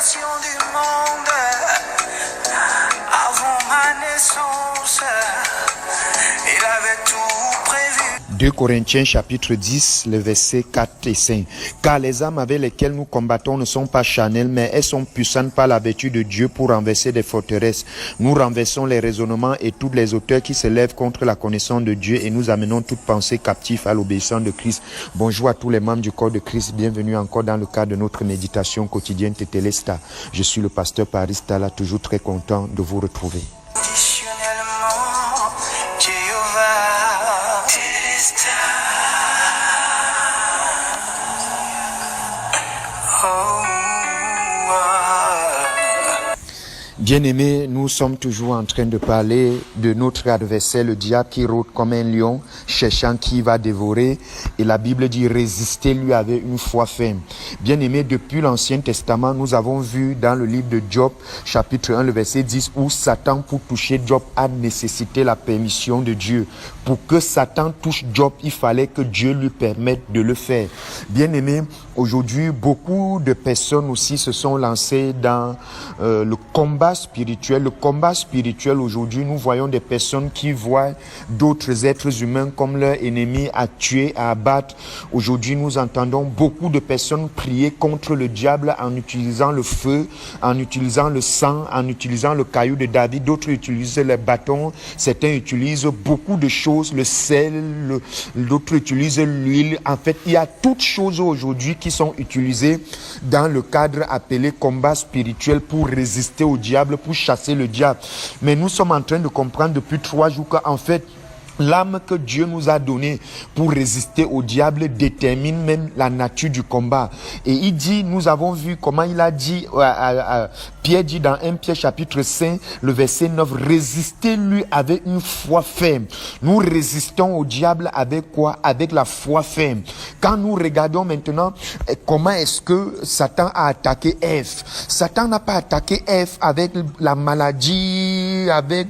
fondation du monde, avant ma naissance, il avait tout prévu. 2 Corinthiens chapitre 10, le verset 4 et 5. Car les armes avec lesquelles nous combattons ne sont pas charnelles, mais elles sont puissantes par la vertu de Dieu pour renverser des forteresses. Nous renversons les raisonnements et toutes les hauteurs qui se lèvent contre la connaissance de Dieu et nous amenons toute pensée captive à l'obéissance de Christ. Bonjour à tous les membres du corps de Christ. Bienvenue encore dans le cadre de notre méditation quotidienne Tétélesta. Je suis le pasteur Paris Tala, toujours très content de vous retrouver. Bien-aimés, nous sommes toujours en train de parler de notre adversaire, le diable qui rôde comme un lion, cherchant qui va dévorer. Et la Bible dit, résistez-lui avec une foi ferme. Bien-aimés, depuis l'Ancien Testament, nous avons vu dans le livre de Job, chapitre 1, le verset 10, où Satan, pour toucher Job, a nécessité la permission de Dieu. Pour que Satan touche Job, il fallait que Dieu lui permette de le faire. Bien-aimés, aujourd'hui, beaucoup de personnes aussi se sont lancées dans le combat spirituel. Le combat spirituel, aujourd'hui, nous voyons des personnes qui voient d'autres êtres humains comme leurs ennemis à tuer, à abattre. Aujourd'hui, nous entendons beaucoup de personnes prier contre le diable en utilisant le feu, en utilisant le sang, en utilisant le caillou de David. D'autres utilisent les bâtons, certains utilisent beaucoup de choses, le sel, d'autres utilisent l'huile. En fait, il y a toutes choses aujourd'hui qui sont utilisées dans le cadre appelé combat spirituel pour résister au diable, pour chasser le diable. Mais nous sommes en train de comprendre depuis 3 jours qu'en fait, l'arme que Dieu nous a donnée pour résister au diable détermine même la nature du combat. Et il dit, nous avons vu comment il a dit, Pierre dit dans 1 Pierre chapitre 5, le verset 9, résistez-lui avec une foi ferme. Nous résistons au diable avec quoi? Avec la foi ferme. Quand nous regardons maintenant comment est-ce que Satan a attaqué Ève. Satan n'a pas attaqué Ève avec la maladie, avec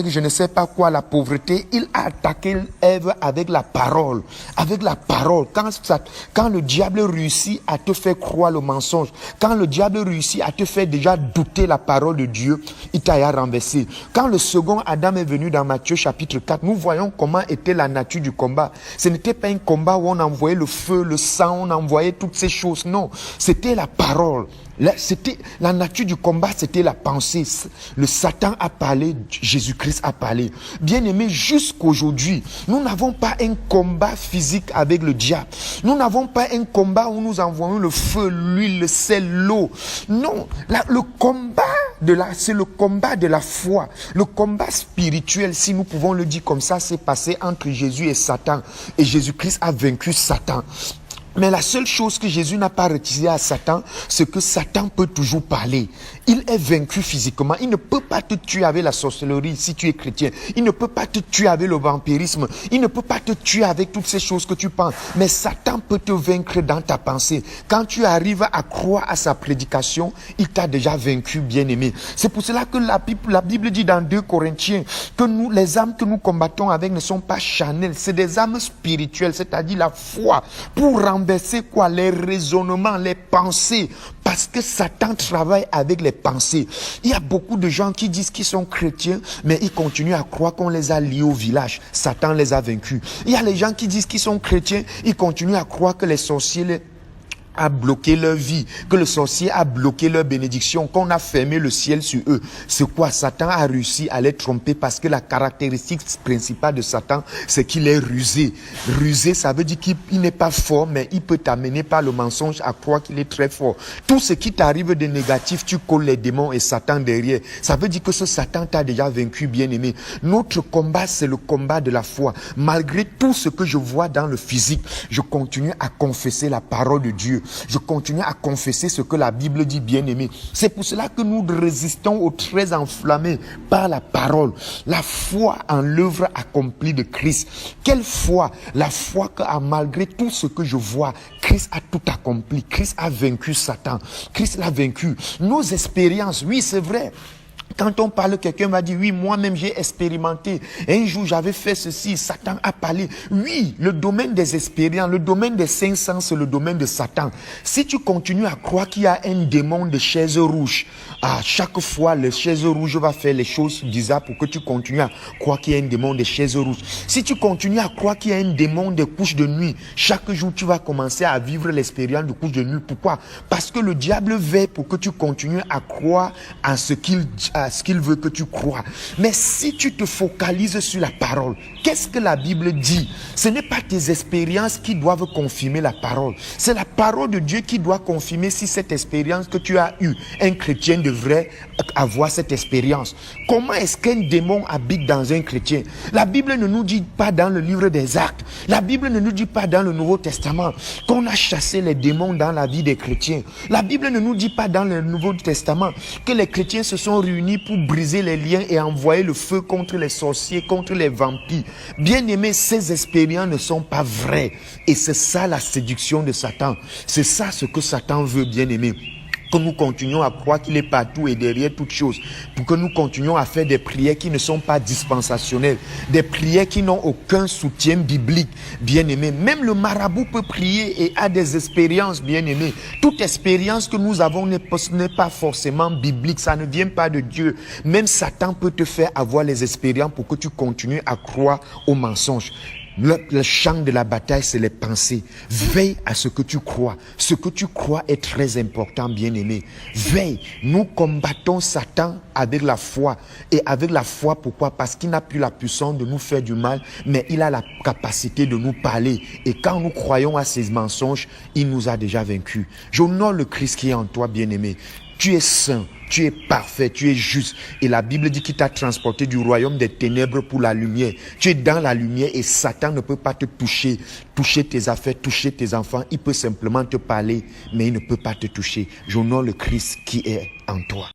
je ne sais pas quoi, la pauvreté. Il a attaqué Ève avec la parole. Avec la parole. Quand le diable réussit à te faire croire le mensonge, quand le diable réussit à te faire déjà douter la parole de Dieu, il t'a renversé. Quand le second Adam est venu dans Matthieu chapitre 4, nous voyons comment était la nature du combat. Ce n'était pas un combat où on envoyait le feu, le sang, on envoyait toutes ces choses. Non, c'était la parole. La nature du combat, c'était la pensée. Le Satan a parlé, Jésus-Christ a parlé. Bien-aimés, jusqu'aujourd'hui, nous n'avons pas un combat physique avec le diable. Nous n'avons pas un combat où nous envoyons le feu, l'huile, le sel, l'eau. Non, le combat c'est le combat de la foi. Le combat spirituel, si nous pouvons le dire comme ça, s'est passé entre Jésus et Satan. Et Jésus-Christ a vaincu Satan. Mais la seule chose que Jésus n'a pas retiré à Satan, c'est que Satan peut toujours parler. Il est vaincu physiquement. Il ne peut pas te tuer avec la sorcellerie si tu es chrétien. Il ne peut pas te tuer avec le vampirisme. Il ne peut pas te tuer avec toutes ces choses que tu penses. Mais Satan peut te vaincre dans ta pensée. Quand tu arrives à croire à sa prédication, il t'a déjà vaincu, bien-aimé. C'est pour cela que la Bible dit dans 2 Corinthiens que les armes que nous combattons avec ne sont pas charnelles. C'est des armes spirituelles, c'est-à-dire la foi pour renverser quoi? Les raisonnements, les pensées. Parce que Satan travaille avec les pensées. Il y a beaucoup de gens qui disent qu'ils sont chrétiens, mais ils continuent à croire qu'on les a liés au village. Satan les a vaincus. Il y a les gens qui disent qu'ils sont chrétiens, ils continuent à croire que les sorciers a bloqué leur vie, que le sorcier a bloqué leur bénédiction, qu'on a fermé le ciel sur eux. C'est quoi? Satan a réussi à les tromper parce que la caractéristique principale de Satan, c'est qu'il est rusé. Rusé, ça veut dire qu'il n'est pas fort, mais il peut t'amener par le mensonge à croire qu'il est très fort. Tout ce qui t'arrive de négatif, tu colles les démons et Satan derrière. Ça veut dire que ce Satan t'a déjà vaincu, bien-aimé. Notre combat, c'est le combat de la foi. Malgré tout ce que je vois dans le physique, je continue à confesser la parole de Dieu. Je continue à confesser ce que la Bible dit, bien-aimé. C'est pour cela que nous résistons aux traits enflammés par la parole. La foi en l'œuvre accomplie de Christ. Quelle foi? La foi que, malgré tout ce que je vois, Christ a tout accompli. Christ a vaincu Satan. Christ l'a vaincu. Nos expériences, oui, c'est vrai. Quand on parle, quelqu'un va dire, oui, moi-même j'ai expérimenté. Un jour, j'avais fait ceci, Satan a parlé. Oui, le domaine des expériences, le domaine des cinq sens, c'est le domaine de Satan. Si tu continues à croire qu'il y a un démon de chaise rouge, à chaque fois, le chaise rouge va faire les choses bizarres pour que tu continues à croire qu'il y a un démon de chaise rouge. Si tu continues à croire qu'il y a un démon de couche de nuit, chaque jour, tu vas commencer à vivre l'expérience de couche de nuit. Pourquoi? Parce que le diable veut pour que tu continues à croire à ce qu'il veut que tu crois. Mais si tu te focalises sur la parole, qu'est-ce que la Bible dit? Ce n'est pas tes expériences qui doivent confirmer la parole. C'est la parole de Dieu qui doit confirmer si cette expérience que tu as eue, un chrétien devrait avoir cette expérience. Comment est-ce qu'un démon habite dans un chrétien? La Bible ne nous dit pas dans le livre des Actes, la Bible ne nous dit pas dans le Nouveau Testament qu'on a chassé les démons dans la vie des chrétiens. La Bible ne nous dit pas dans le Nouveau Testament que les chrétiens se sont réunis pour briser les liens et envoyer le feu contre les sorciers, contre les vampires. Bien aimé, ces expériences ne sont pas vraies. Et c'est ça la séduction de Satan. C'est ça ce que Satan veut, bien aimé. Que nous continuons à croire qu'il est partout et derrière toutes choses. Pour que nous continuions à faire des prières qui ne sont pas dispensationelles. Des prières qui n'ont aucun soutien biblique, bien aimé. Même le marabout peut prier et a des expériences, bien aimé. Toute expérience que nous avons n'est pas forcément biblique. Ça ne vient pas de Dieu. Même Satan peut te faire avoir les expériences pour que tu continues à croire aux mensonges. Le champ de la bataille, c'est les pensées. Veille à ce que tu crois. Ce que tu crois est très important, bien-aimé. Veille. Nous combattons Satan avec la foi. Et avec la foi, pourquoi? Parce qu'il n'a plus la puissance de nous faire du mal, mais il a la capacité de nous parler. Et quand nous croyons à ces mensonges, il nous a déjà vaincus. J'honore le Christ qui est en toi, bien-aimé. Tu es saint, tu es parfait, tu es juste. Et la Bible dit qu'il t'a transporté du royaume des ténèbres pour la lumière. Tu es dans la lumière et Satan ne peut pas te toucher tes affaires, toucher tes enfants. Il peut simplement te parler, mais il ne peut pas te toucher. J'honore le Christ qui est en toi.